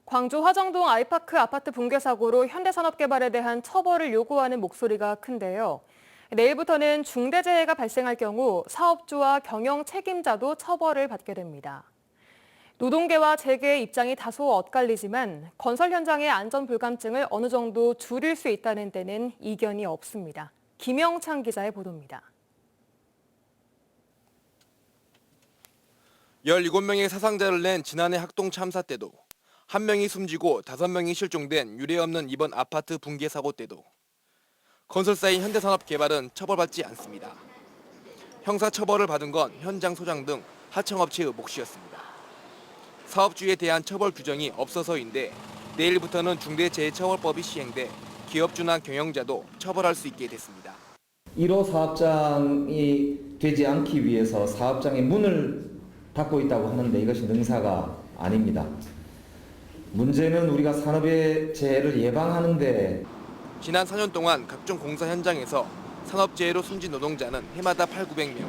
광주 화정동 아이파크 아파트 붕괴 사고로 현대산업개발에 대한 처벌을 요구하는 목소리가 큰데요. 내일부터는 중대재해가 발생할 경우 사업주와 경영 책임자도 처벌을 받게 됩니다. 노동계와 재계의 입장이 다소 엇갈리지만 건설 현장의 안전 불감증을 어느 정도 줄일 수 있다는 데는 이견이 없습니다. 김영창 기자의 보도입니다. 17명의 사상자를 낸 지난해 학동 참사 때도 1명이 숨지고 5명이 실종된 유례없는 이번 아파트 붕괴 사고 때도 건설사인 현대산업개발은 처벌받지 않습니다. 형사처벌을 받은 건 현장 소장 등 하청업체의 몫이었습니다. 사업주에 대한 처벌 규정이 없어서인데 내일부터는 중대재해처벌법이 시행돼 기업주나 경영자도 처벌할 수 있게 됐습니다. 1호 사업장이 되지 않기 위해서 사업장의 문을 닫고 있다고 하는데 이것이 능사가 아닙니다. 문제는 우리가 산업의 재해를 예방하는데 지난 4년 동안 각종 공사 현장에서 산업재해로 숨진 노동자는 해마다 800~900명.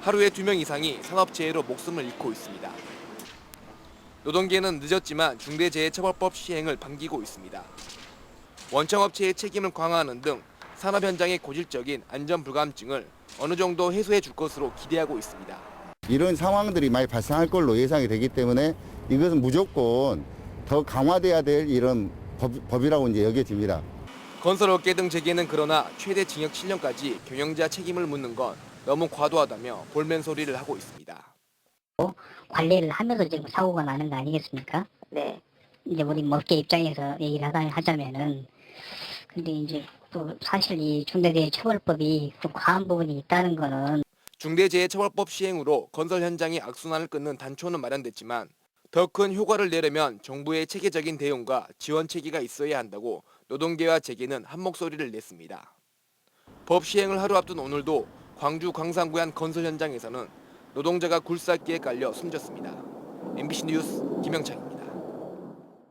하루에 2명 이상이 산업재해로 목숨을 잃고 있습니다. 노동계는 늦었지만 중대재해처벌법 시행을 반기고 있습니다. 원청업체의 책임을 강화하는 등 산업 현장의 고질적인 안전 불감증을 어느 정도 해소해 줄 것으로 기대하고 있습니다. 이런 상황들이 많이 발생할 걸로 예상이 되기 때문에 이것은 무조건 더 강화돼야 될 이런 법이라고 이제 여겨집니다. 건설업계 등 재계는 그러나 최대 징역 7년까지 경영자 책임을 묻는 건 너무 과도하다며 볼멘 소리를 하고 있습니다. 관리를 하면서 지금 사고가 나는 거 아니겠습니까? 네. 이제 우리 업계 입장에서 얘기를 하자면은 근데 이제 또 사실 이 중대재해처벌법이 좀 과한 부분이 있다는 거는 중대재해처벌법 시행으로 건설 현장의 악순환을 끊는 단초는 마련됐지만 더 큰 효과를 내려면 정부의 체계적인 대응과 지원 체계가 있어야 한다고 노동계와 재계는 한 목소리를 냈습니다. 법 시행을 하루 앞둔 오늘도 광주 광산구의 한 건설 현장에서는 노동자가 굴삭기에 깔려 숨졌습니다. MBC 뉴스 김영창입니다.